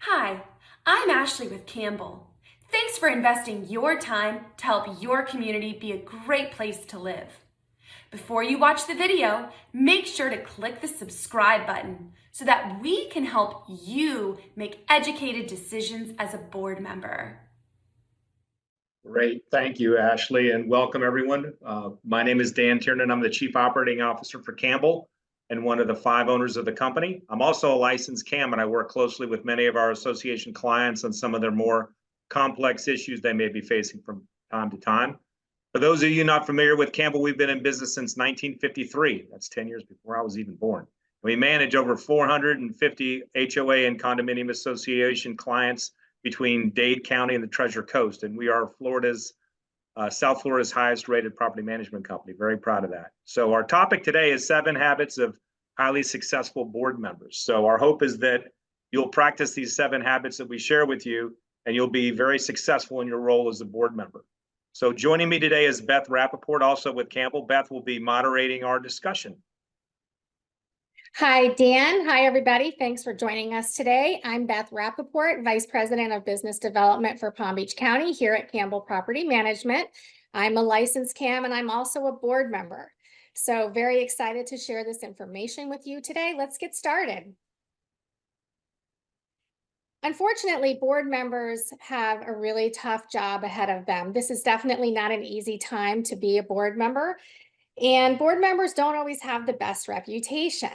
Hi, I'm Ashley with Campbell. Thanks for investing your time to help your community be a great place to live. Before you watch the video, make sure to click the subscribe button so that we can help you make educated decisions as a board member. Great. Thank you, Ashley, and welcome everyone. My name is Dan Tiernan. I'm the Chief Operating Officer for Campbell and one of the 5 owners of the company. I'm also a licensed CAM, and I work closely with many of our association clients on some of their more complex issues they may be facing from time to time. For those of you not familiar with Campbell, we've been in business since 1953. That's 10 years before I was even born. We manage over 450 HOA and condominium association clients between Dade County and the Treasure Coast. And we are South Florida's highest rated property management company. Very proud of that. So our topic today is 7 habits of highly successful board members. So our hope is that you'll practice these 7 habits that we share with you, and you'll be very successful in your role as a board member. So joining me today is Beth Rappaport, also with Campbell. Beth will be moderating our discussion. Hi, Dan. Hi, everybody. Thanks for joining us today. I'm Beth Rappaport, Vice President of Business Development for Palm Beach County here at Campbell Property Management. I'm a licensed CAM and I'm also a board member. So very excited to share this information with you today. Let's get started. Unfortunately, board members have a really tough job ahead of them. This is definitely not an easy time to be a board member, and board members don't always have the best reputation.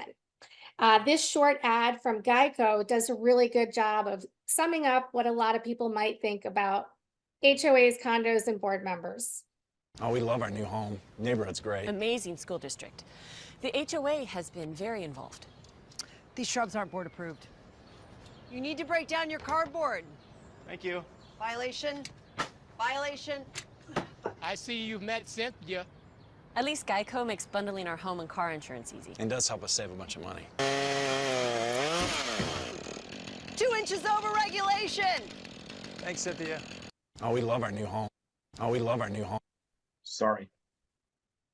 This short ad from Geico does a really good job of summing up what a lot of people might think about HOAs, condos, and board members. Oh, we love our new home. Neighborhood's great. Amazing school district. The HOA has been very involved. These shrubs aren't board approved. You need to break down your cardboard. Thank you. Violation. Violation. I see you've met Cynthia. At least Geico makes bundling our home and car insurance easy. And does help us save a bunch of money. 2 inches over regulation. Thanks, Cynthia. Oh, we love our new home. Oh, we love our new home. Sorry.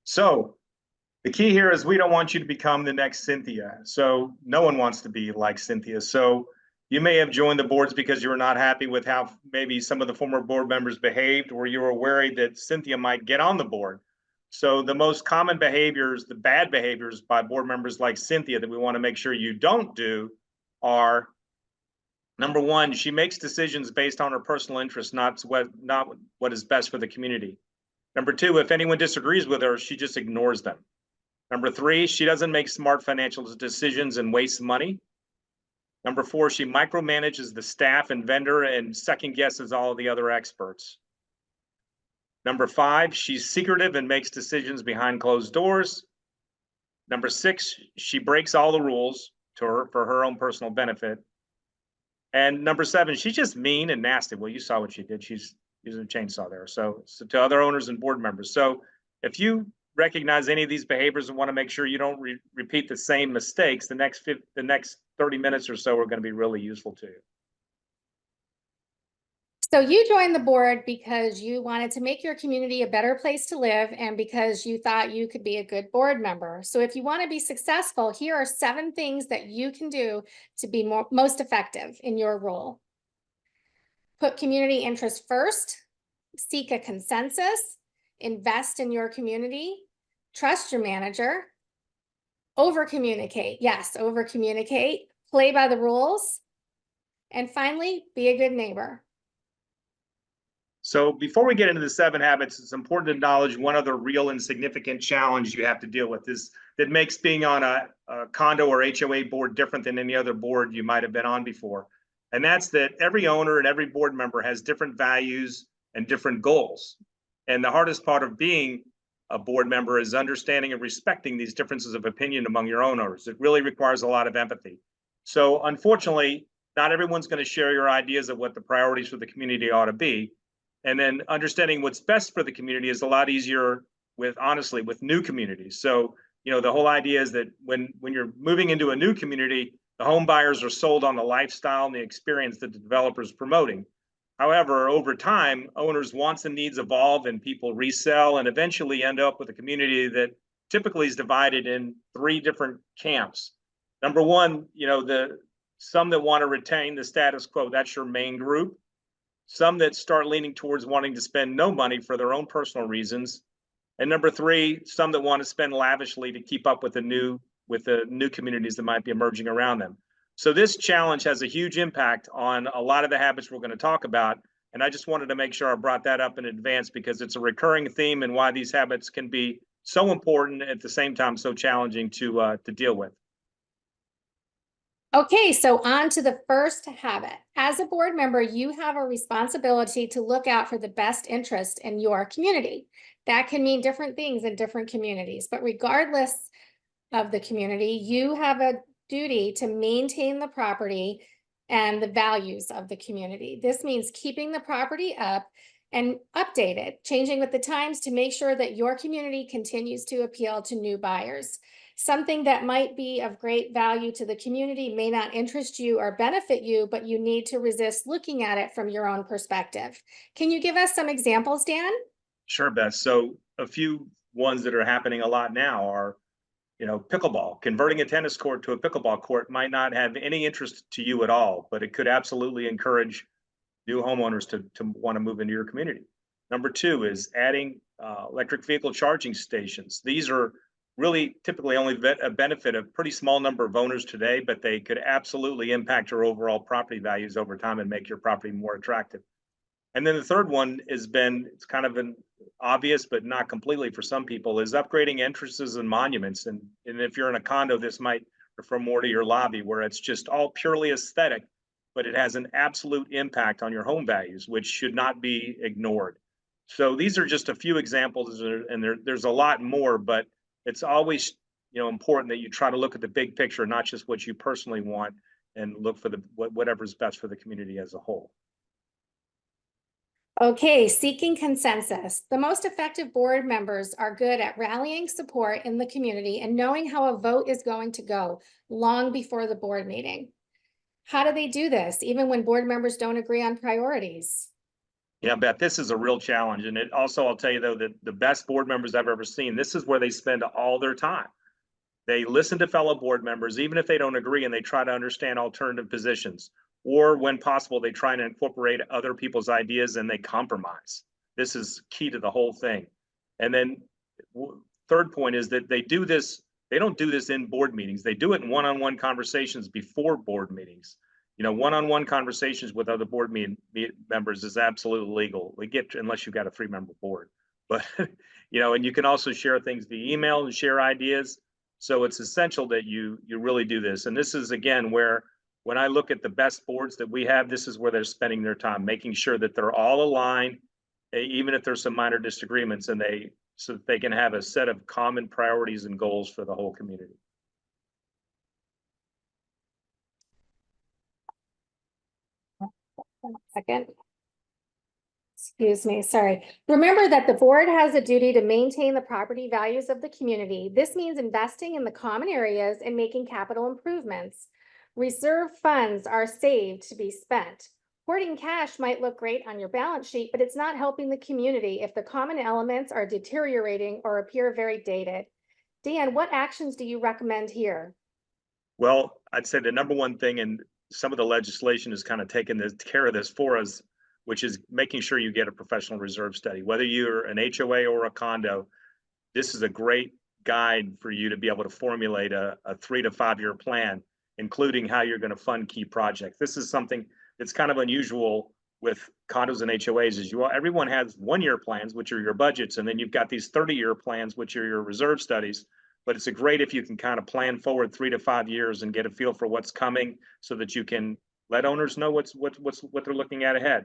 So the key here is we don't want you to become the next Cynthia. So no one wants to be like Cynthia. So you may have joined the boards because you were not happy with how maybe some of the former board members behaved, or you were worried that Cynthia might get on the board. So the most common behaviors, the bad behaviors by board members like Cynthia that we want to make sure you don't do are, number 1, she makes decisions based on her personal interests, not what is best for the community. Number 2, if anyone disagrees with her, she just ignores them. Number 3, she doesn't make smart financial decisions and wastes money. Number 4, she micromanages the staff and vendor and second guesses all of the other experts. Number 5, she's secretive and makes decisions behind closed doors. Number 6, she breaks all the rules for her own personal benefit. And number 7, she's just mean and nasty. Well, you saw what she did. She's using a chainsaw there. So to other owners and board members. So if you recognize any of these behaviors and want to make sure you don't repeat the same mistakes, the next 30 minutes or so are going to be really useful to you. So you joined the board because you wanted to make your community a better place to live and because you thought you could be a good board member. So if you want to be successful, here are 7 things that you can do to be most effective in your role. Put community interests first, seek a consensus, invest in your community, trust your manager, over-communicate. Yes, over-communicate, play by the rules, and finally, be a good neighbor. So before we get into the 7 habits, it's important to acknowledge one other real and significant challenge you have to deal with that makes being on a condo or HOA board different than any other board you might have been on before. And that's that every owner and every board member has different values and different goals. And the hardest part of being a board member is understanding and respecting these differences of opinion among your own owners. It really requires a lot of empathy. So unfortunately, not everyone's going to share your ideas of what the priorities for the community ought to be. And then understanding what's best for the community is a lot easier with new communities. So, the whole idea is that when you're moving into a new community, the home buyers are sold on the lifestyle and the experience that the developer is promoting. However, over time, owners' wants and needs evolve and people resell and eventually end up with a community that typically is divided in 3 different camps. Number 1, the some that want to retain the status quo, that's your main group. Some that start leaning towards wanting to spend no money for their own personal reasons. And number three, some that want to spend lavishly to keep up with the new communities that might be emerging around them. So this challenge has a huge impact on a lot of the habits we're going to talk about. And I just wanted to make sure I brought that up in advance because it's a recurring theme and why these habits can be so important at the same time so challenging to deal with. Okay, so on to the first habit. As a board member, you have a responsibility to look out for the best interest in your community. That can mean different things in different communities, but regardless of the community, you have a duty to maintain the property and the values of the community. This means keeping the property up and updated, changing with the times to make sure that your community continues to appeal to new buyers. Something that might be of great value to the community may not interest you or benefit you, but you need to resist looking at it from your own perspective. Can you give us some examples, Dan? Sure, Beth. So a few ones that are happening a lot now are, pickleball. Converting a tennis court to a pickleball court might not have any interest to you at all, but it could absolutely encourage new homeowners to want to move into your community. Number two is adding electric vehicle charging stations. These are really typically only a benefit of a pretty small number of owners today, but they could absolutely impact your overall property values over time and make your property more attractive. And then the third one it's kind of an obvious, but not completely for some people, is upgrading entrances and monuments. And if you're in a condo, this might refer more to your lobby where it's just all purely aesthetic, but it has an absolute impact on your home values, which should not be ignored. So these are just a few examples, and there's a lot more, but it's always important that you try to look at the big picture, not just what you personally want, and look for whatever's best for the community as a whole. Okay, seeking consensus. The most effective board members are good at rallying support in the community and knowing how a vote is going to go long before the board meeting. How do they do this, even when board members don't agree on priorities? Yeah, Beth, this is a real challenge. And it also, I'll tell you though, that the best board members I've ever seen, this is where they spend all their time. They listen to fellow board members, even if they don't agree, and they try to understand alternative positions. Or when possible, they try to incorporate other people's ideas and they compromise. This is key to the whole thing. And then third point is that they don't do this in board meetings. They do it in one-on-one conversations before board meetings. One-on-one conversations with other board members is absolutely legal. Unless you've got a 3-member board, but and you can also share things via email and share ideas. So it's essential that you really do this. And this is again where, when I look at the best boards that we have, this is where they're spending their time, making sure that they're all aligned, even if there's some minor disagreements, and so that they can have a set of common priorities and goals for the whole community. Second. Excuse me, sorry. Remember that the board has a duty to maintain the property values of the community. This means investing in the common areas and making capital improvements. Reserve funds are saved to be spent. Hoarding cash might look great on your balance sheet, but it's not helping the community if the common elements are deteriorating or appear very dated. Dan, what actions do you recommend here? Well, I'd say the number one thing, and some of the legislation has kind of taken care of this for us, which is making sure you get a professional reserve study. Whether you're an HOA or a condo, this is a great guide for you to be able to formulate a 3 to 5 year plan, including how you're going to fund key projects. This is something that's kind of unusual with condos and HOAs, is everyone has 1-year plans, which are your budgets, and then you've got these 30-year plans, which are your reserve studies. But it's great if you can kind of plan forward 3 to 5 years and get a feel for what's coming, so that you can let owners know what they're looking at ahead.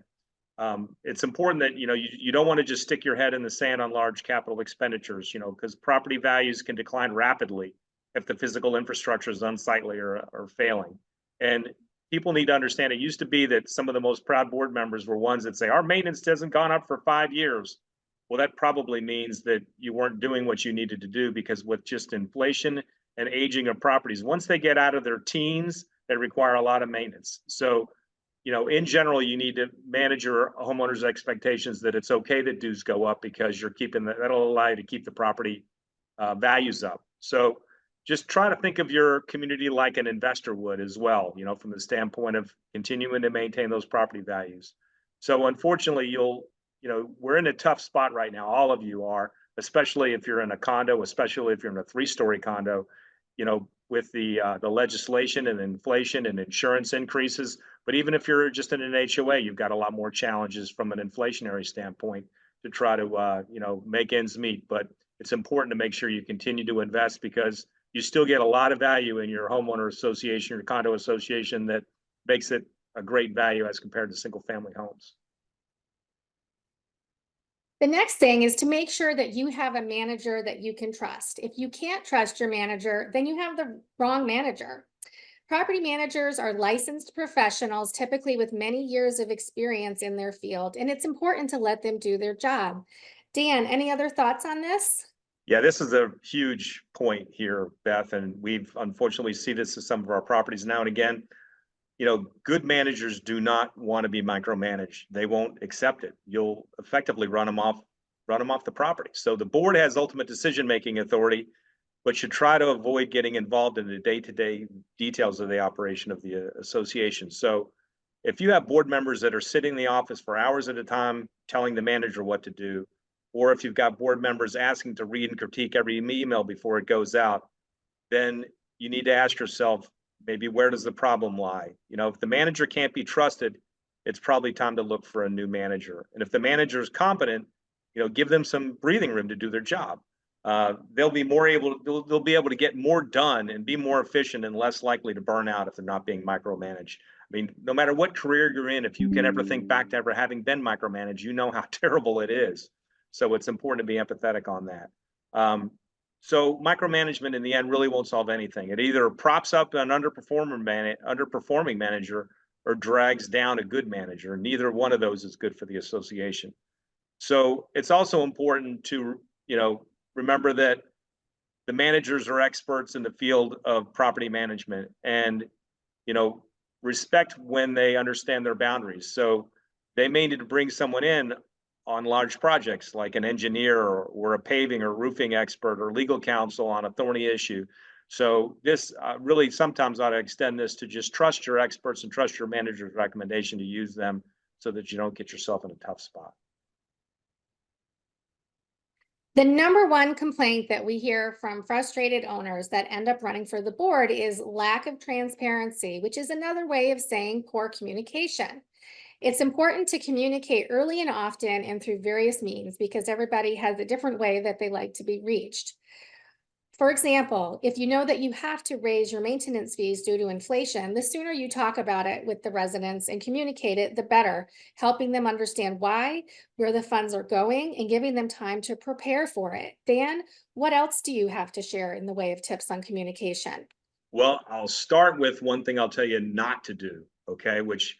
It's important that you don't want to just stick your head in the sand on large capital expenditures, because property values can decline rapidly if the physical infrastructure is unsightly or failing. And people need to understand, it used to be that some of the most proud board members were ones that say, our maintenance hasn't gone up for 5 years. Well, that probably means that you weren't doing what you needed to do, because with just inflation and aging of properties, once they get out of their teens, they require a lot of maintenance. So, in general, you need to manage your homeowners' expectations that it's okay that dues go up, because you're keeping that'll allow you to keep the property values up. So, just try to think of your community like an investor would as well, you know, from the standpoint of continuing to maintain those property values. So unfortunately, we're in a tough spot right now. All of you are, especially if you're in a condo, especially if you're in a 3-story condo, with the legislation and inflation and insurance increases. But even if you're just in an HOA, you've got a lot more challenges from an inflationary standpoint to try to, make ends meet. But it's important to make sure you continue to invest because you still get a lot of value in your homeowner association or condo association that makes it a great value as compared to single family homes. The next thing is to make sure that you have a manager that you can trust. If you can't trust your manager, then you have the wrong manager. Property managers are licensed professionals, typically with many years of experience in their field, and it's important to let them do their job. Dan, any other thoughts on this? Yeah, this is a huge point here, Beth, and we've unfortunately see this in some of our properties now and again. Good managers do not want to be micromanaged. They won't accept it. You'll effectively run them off the property. So the board has ultimate decision-making authority, but should try to avoid getting involved in the day-to-day details of the operation of the association. So if you have board members that are sitting in the office for hours at a time telling the manager what to do, or if you've got board members asking to read and critique every email before it goes out, then you need to ask yourself, maybe where does the problem lie? If the manager can't be trusted, it's probably time to look for a new manager. And if the manager is competent, give them some breathing room to do their job. They'll be able to get more done and be more efficient and less likely to burn out if they're not being micromanaged. I mean, no matter what career you're in, if you can ever think back to ever having been micromanaged, you know how terrible it is. So it's important to be empathetic on that. So micromanagement in the end really won't solve anything. It either props up an underperforming manager or drags down a good manager. Neither one of those is good for the association. So it's also important to, remember that the managers are experts in the field of property management and, respect when they understand their boundaries. So they may need to bring someone in on large projects like an engineer or a paving or roofing expert or legal counsel on a thorny issue. So this really sometimes ought to extend this to just trust your experts and trust your manager's recommendation to use them so that you don't get yourself in a tough spot. The number one complaint that we hear from frustrated owners that end up running for the board is lack of transparency, which is another way of saying poor communication. It's important to communicate early and often and through various means because everybody has a different way that they like to be reached. For example, if you know that you have to raise your maintenance fees due to inflation, the sooner you talk about it with the residents and communicate it, the better, helping them understand why, where the funds are going, and giving them time to prepare for it. Dan, what else do you have to share in the way of tips on communication? Well, I'll start with one thing I'll tell you not to do, okay, which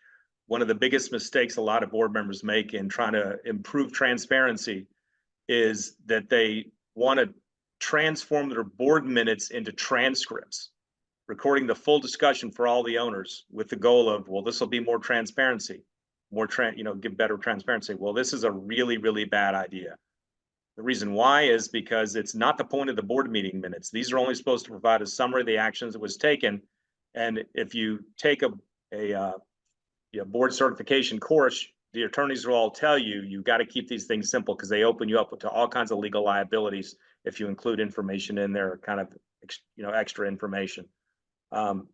one of the biggest mistakes a lot of board members make in trying to improve transparency is that they want to transform their board minutes into transcripts, recording the full discussion for all the owners with the goal of, well, this will be more transparency, give better transparency. Well, this is a really, really bad idea. The reason why is because it's not the point of the board meeting minutes. These are only supposed to provide a summary of the actions that was taken. And if you take a board certification course, the attorneys will all tell you, you got to keep these things simple because they open you up to all kinds of legal liabilities if you include information in there, kind of, extra information.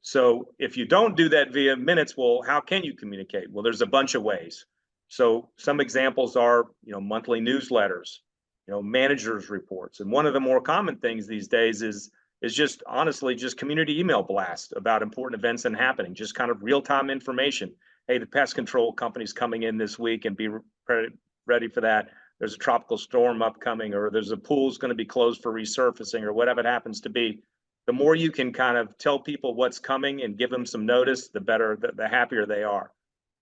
So if you don't do that via minutes, well, how can you communicate? Well, there's a bunch of ways. So some examples are, monthly newsletters, managers reports. And one of the more common things these days is just honestly, just community email blast about important events and happening, just kind of real-time information. Hey, the pest control company's coming in this week and be ready for that. There's a tropical storm upcoming, or there's a pool's going to be closed for resurfacing, or whatever it happens to be. The more you can kind of tell people what's coming and give them some notice, the better, the happier they are.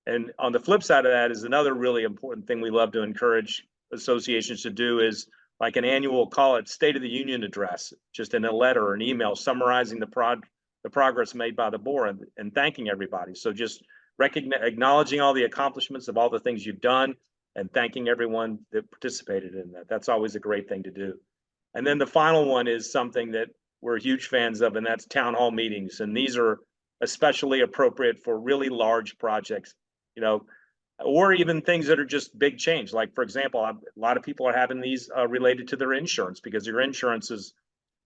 And on the flip side of that is another really important thing we love to encourage associations to do is like an annual, call it State of the Union address, just in a letter or an email summarizing the progress made by the board and thanking everybody. So just acknowledging all the accomplishments of all the things you've done and thanking everyone that participated in that. That's always a great thing to do. And then the final one is something that we're huge fans of, and that's town hall meetings. And these are especially appropriate for really large projects, you know, or even things that are just big change. Like, for example, a lot of people are having these related to their insurance, because your insurance is,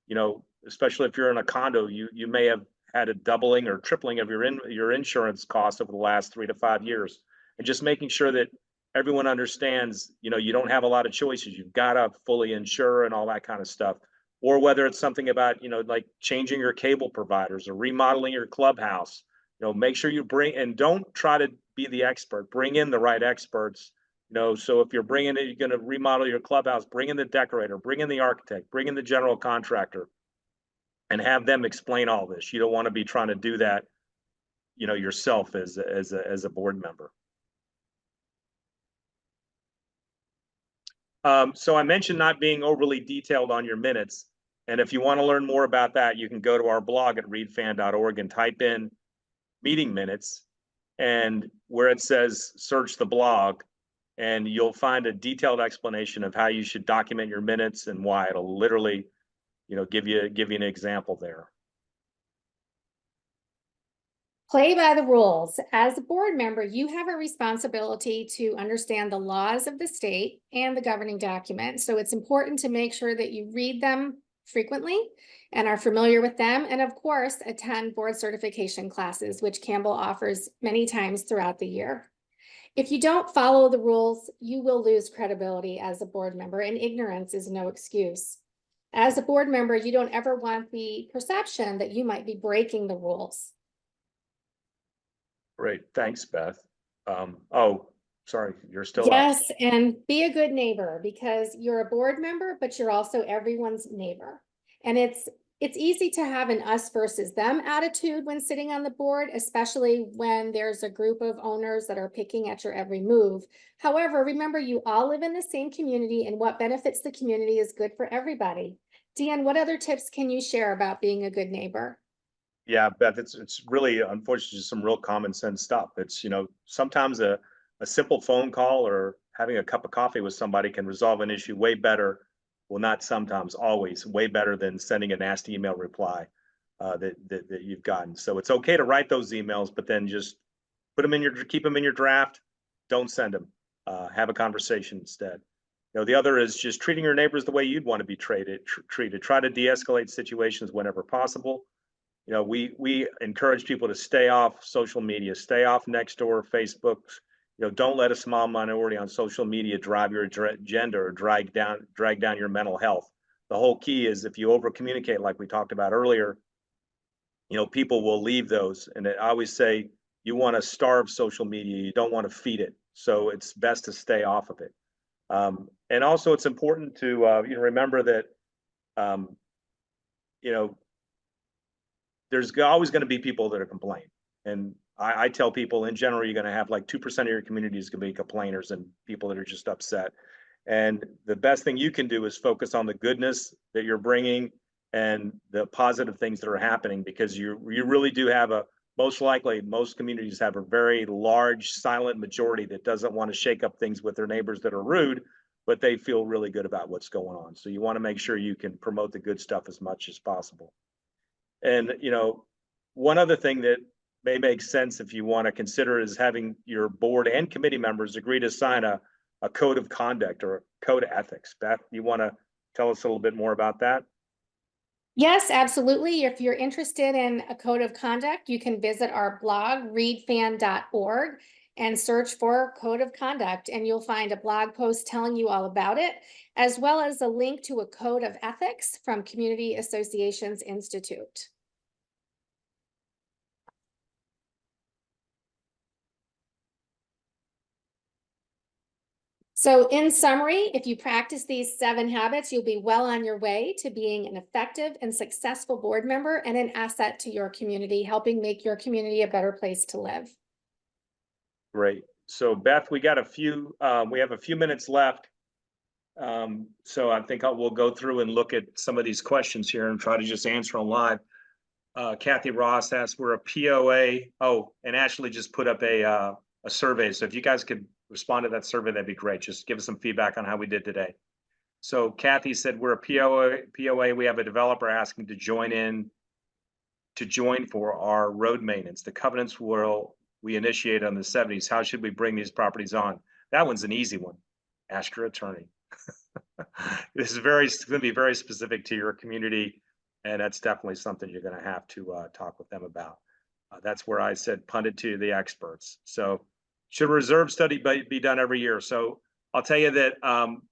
you know, especially if you're in a condo, you may have had a doubling or tripling of your insurance costs over the last 3 to 5 years. And just making sure that everyone understands, you know, you don't have a lot of choices. You've got to fully insure and all that kind of stuff. Or whether it's something about, you know, like changing your cable providers or remodeling your clubhouse, you know, make sure you bring, and don't try to be the expert, bring in the right experts. You know, so if you're bringing it, you're going to remodel your clubhouse, bring in the decorator, bring in the architect, bring in the general contractor, and have them explain all this. You don't want to be trying to do that, you know, yourself as a board member. So I mentioned not being overly detailed on your minutes. And if you want to learn more about that, you can go to our blog at readfan.org and type in meeting minutes, and where it says search the blog, and you'll find a detailed explanation of how you should document your minutes and why. It'll literally, you know, give you an example there. Play by the rules. As a board member, you have a responsibility to understand the laws of the state and the governing document. So it's important to make sure that you read them frequently and are familiar with them. And of course, attend board certification classes, which Campbell offers many times throughout the year. If you don't follow the rules, you will lose credibility as a board member, and ignorance is no excuse. As a board member, you don't ever want the perception that you might be breaking the rules. Great, thanks, Beth. Oh, sorry, you're still up. Yes, and be a good neighbor, because you're a board member, but you're also everyone's neighbor. And it's easy to have an us versus them attitude when sitting on the board, especially when there's a group of owners that are picking at your every move. However, remember, you all live in the same community, and what benefits the community is good for everybody. Deanne, what other tips can you share about being a good neighbor? Yeah, Beth, it's really, unfortunately, just some real common sense stuff. It's, you know, sometimes a simple phone call or having a cup of coffee with somebody can resolve an issue way better. Well, not sometimes, always way better than sending a nasty email reply that you've gotten. So it's okay to write those emails, but then just keep them in your draft. Don't send them. Have a conversation instead. You know, the other is just treating your neighbors the way you'd want to be treated. Try to de-escalate situations whenever possible. You know, we encourage people to stay off social media, stay off Nextdoor, Facebook. You know, don't let a small minority on social media drive your agenda or drag down your mental health. The whole key is, if you over communicate, like we talked about earlier, you know, people will leave those. And I always say, you want to starve social media, you don't want to feed it. So it's best to stay off of it. And also, it's important to you know, remember that you know, there's always going to be people that are complaining. And I tell people, in general, you're going to have like 2% of your community is going to be complainers and people that are just upset. And the best thing you can do is focus on the goodness that you're bringing and the positive things that are happening, because you really do have most likely, most communities have a very large silent majority that doesn't want to shake up things with their neighbors that are rude, but they feel really good about what's going on. So you want to make sure you can promote the good stuff as much as possible. And, you know, one other thing that may make sense if you want to consider is having your board and committee members agree to sign a code of conduct or a code of ethics. Beth, you want to tell us a little bit more about that? Yes, absolutely. If you're interested in a code of conduct, you can visit our blog, readfan.org, and search for code of conduct, and you'll find a blog post telling you all about it, as well as a link to a code of ethics from Community Associations Institute. So in summary, if you practice these 7 habits, you'll be well on your way to being an effective and successful board member and an asset to your community, helping make your community a better place to live. Great. So Beth, we have a few minutes left. So I think we'll go through and look at some of these questions here and try to just answer them live. Kathy Ross asks, we're a POA. Oh, and Ashley just put up a survey. So if you guys could respond to that survey, that'd be great. Just give us some feedback on how we did today. So Kathy said, we're a POA, we have a developer asking to join for our road maintenance. The covenants we initiate on the 70s. How should we bring these properties on? That one's an easy one. Ask your attorney. This is going to be very specific to your community, and that's definitely something you're going to have to talk with them about. That's where I said punt it to the experts. So should a reserve study be done every year? So I'll tell you that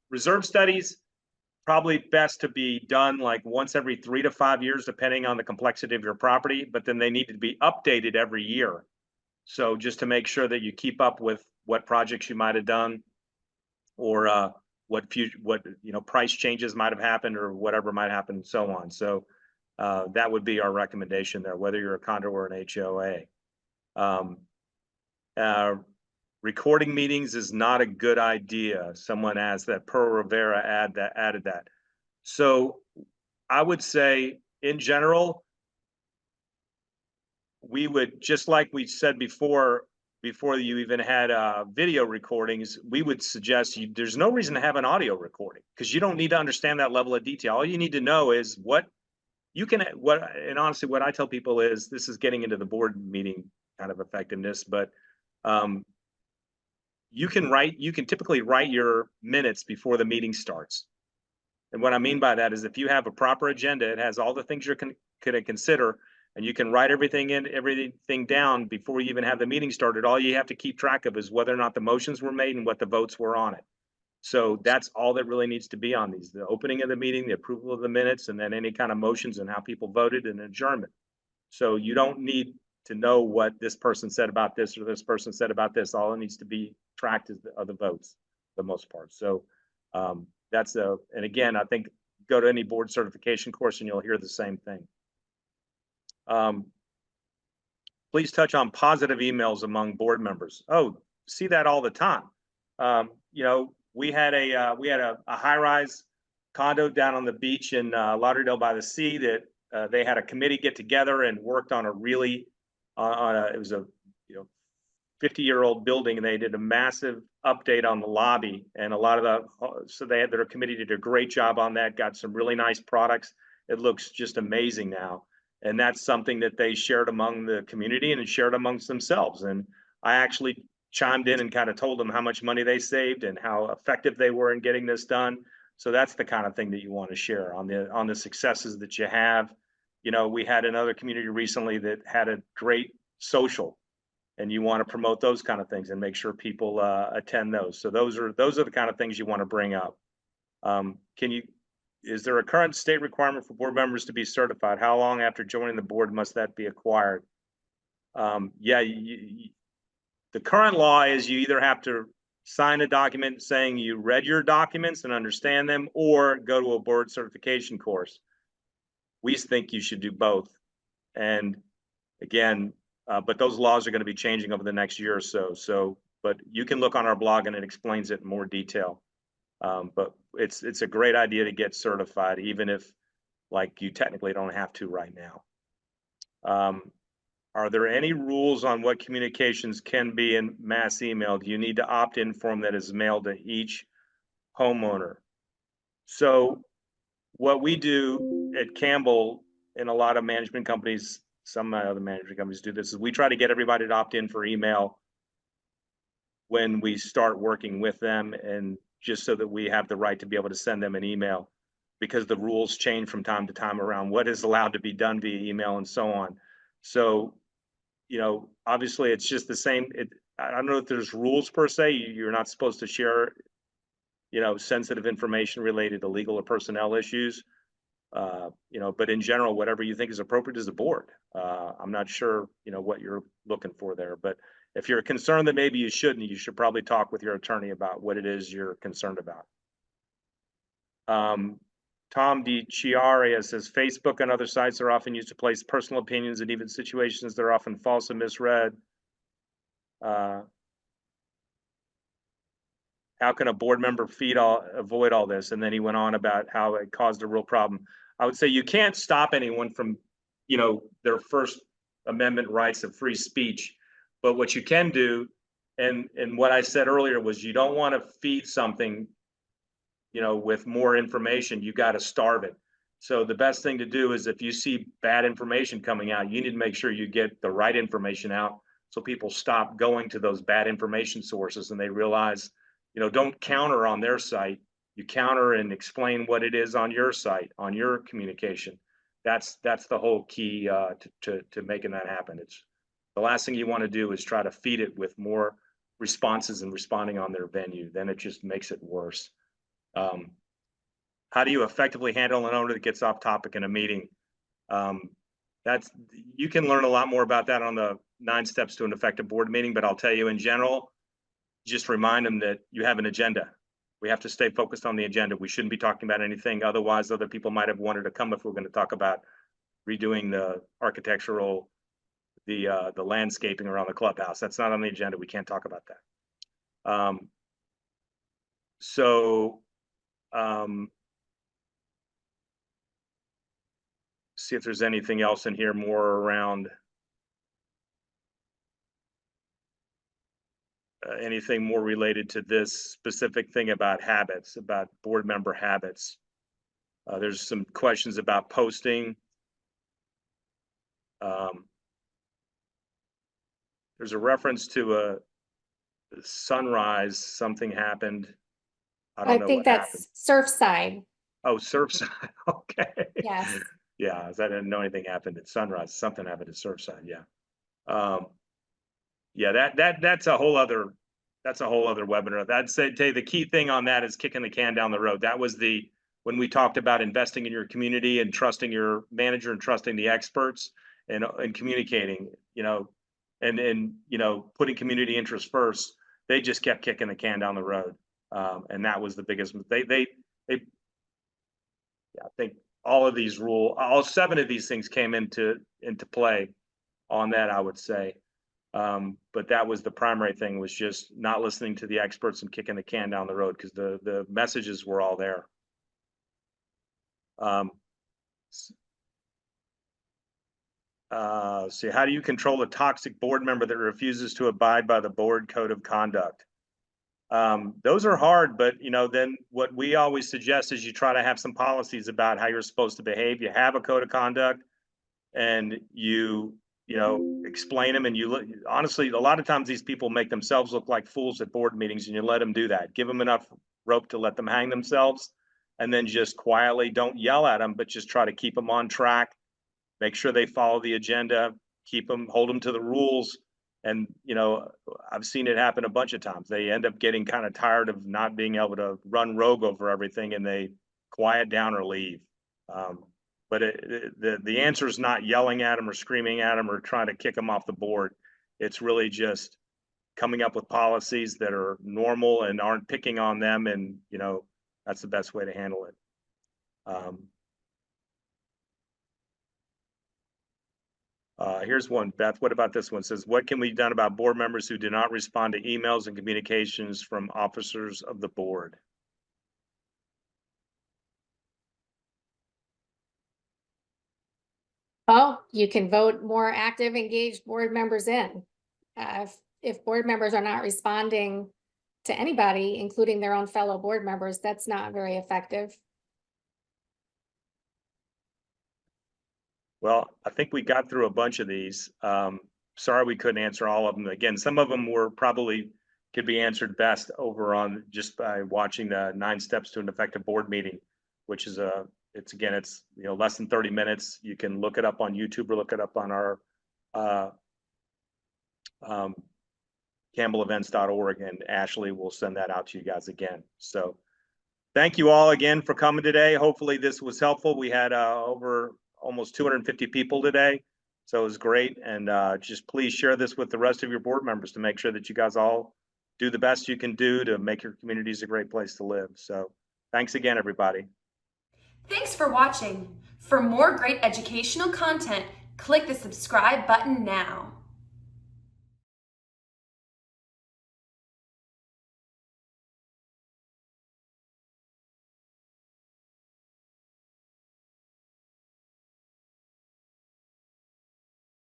reserve studies probably best to be done like once every 3 to 5 years, depending on the complexity of your property, but then they need to be updated every year. So just to make sure that you keep up with what projects you might have done, or what price changes might have happened, or whatever might happen, and so on. So that would be our recommendation there, whether you're a condo or an HOA. Recording meetings is not a good idea. Someone asked that. Per Rivera added that. So I would say, in general, we would, just like we said before you even had video recordings, we would suggest there's no reason to have an audio recording, because you don't need to understand that level of detail. All you need to know is and honestly, what I tell people is, this is getting into the board meeting kind of effectiveness, but you can typically write your minutes before the meeting starts. And what I mean by that is, if you have a proper agenda, it has all the things you're going to consider, and you can write everything down before you even have the meeting started. All you have to keep track of is whether or not the motions were made and what the votes were on it. So that's all that really needs to be on these: the opening of the meeting, the approval of the minutes, and then any kind of motions and how people voted, and adjournment. So you don't need to know what this person said about this or this person said about this. All it needs to be tracked is the votes, for the most part. So and again, I think go to any board certification course and you'll hear the same thing. Please touch on positive emails among board members. Oh, see that all the time. We had a high-rise condo down on the beach in Lauderdale by the Sea that they had a committee get together and worked on it was a 50-year-old building, and they did a massive update on the lobby, and their committee did a great job on that, got some really nice products. It looks just amazing now. And that's something that they shared among the community and shared amongst themselves. And I actually chimed in and kind of told them how much money they saved and how effective they were in getting this done. So that's the kind of thing that you want to share on the successes that you have. We had another community recently that had a great social, and you want to promote those kind of things and make sure people attend those. So those are the kind of things you want to bring up. Is there a current state requirement for board members to be certified? How long after joining the board must that be acquired? The current law is you either have to sign a document saying you read your documents and understand them, or go to a board certification course. We think you should do both. And again, but those laws are going to be changing over the next year or so. But you can look on our blog and it explains it in more detail. But it's a great idea to get certified, even if you technically don't have to right now. Are there any rules on what communications can be in mass email? Do you need to opt-in form that is mailed to each homeowner? So what we do at Campbell, and a lot of management companies, some other management companies do this, is we try to get everybody to opt in for email when we start working with them, and just so that we have the right to be able to send them an email, because the rules change from time to time around what is allowed to be done via email and so on. So, obviously it's just the same. I don't know if there's rules per se. You're not supposed to share, sensitive information related to legal or personnel issues. But in general, whatever you think is appropriate as a board. I'm not sure, what you're looking for there, but if you're concerned that maybe you shouldn't, you should probably talk with your attorney about what it is you're concerned about. Tom DiChiaria says, Facebook and other sites are often used to place personal opinions, and even situations that are often false and misread. How can a board member avoid all this? And then he went on about how it caused a real problem. I would say you can't stop anyone from, their First Amendment rights of free speech. But what you can do, and what I said earlier, was you don't want to feed something with more information, you got to starve it. So the best thing to do is if you see bad information coming out, you need to make sure you get the right information out so people stop going to those bad information sources and they realize, don't counter on their site. You counter and explain what it is on your site, on your communication. That's the whole key to making that happen. It's the last thing you want to do is try to feed it with more responses and responding on their venue. Then it just makes it worse. How do you effectively handle an owner that gets off topic in a meeting? You can learn a lot more about that on the 9 steps to an effective board meeting, but I'll tell you in general, just remind them that you have an agenda. We have to stay focused on the agenda. We shouldn't be talking about anything. Otherwise, other people might have wanted to come if we're going to talk about redoing the architectural, the landscaping around the clubhouse. That's not on the agenda. We can't talk about that. See if there's anything else in here more around anything more related to this specific thing about habits, about board member habits. There's some questions about posting. There's a reference to a sunrise, something happened. I think what that's happened. Surfside. Oh, Surfside. Okay. Yes. Yeah, I didn't know anything happened at Sunrise. Something happened at Surfside. Yeah. Yeah, that's a whole other webinar. I'd say the key thing on that is kicking the can down the road. That was when we talked about investing in your community and trusting your manager and trusting the experts and communicating, and putting community interest first. They just kept kicking the can down the road. And that was the biggest. I think all 7 of these things came into play on that, I would say. But that was the primary thing, was just not listening to the experts and kicking the can down the road, because the messages were all there. See, how do you control a toxic board member that refuses to abide by the board code of conduct? Those are hard, but then what we always suggest is you try to have some policies about how you're supposed to behave. You have a code of conduct, and you explain them, and honestly, a lot of times these people make themselves look like fools at board meetings, and you let them do that. Give them enough rope to let them hang themselves, and then just quietly, don't yell at them, but just try to keep them on track. Make sure they follow the agenda, hold them to the rules. And, I've seen it happen a bunch of times. They end up getting kind of tired of not being able to run rogue over everything, and they quiet down or leave. But the answer is not yelling at them or screaming at them or trying to kick them off the board. It's really just coming up with policies that are normal and aren't picking on them. And, that's the best way to handle it. Here's one, Beth. What about this one? It says, what can be done about board members who do not respond to emails and communications from officers of the board? Oh, you can vote more active, engaged board members in. If board members are not responding to anybody, including their own fellow board members, that's not very effective. Well, I think we got through a bunch of these. Sorry we couldn't answer all of them. Again, some of them could be answered best over on just by watching the 9 steps to an effective board meeting, which is it's less than 30 minutes. You can look it up on YouTube or look it up on our campbellevents.org, and Ashley will send that out to you guys again. So thank you all again for coming today. Hopefully this was helpful. We had over almost 250 people today, so it was great. And just please share this with the rest of your board members to make sure that you guys all do the best you can do to make your communities a great place to live. So thanks again, everybody. Thanks for watching. For more great educational content, click the subscribe button now.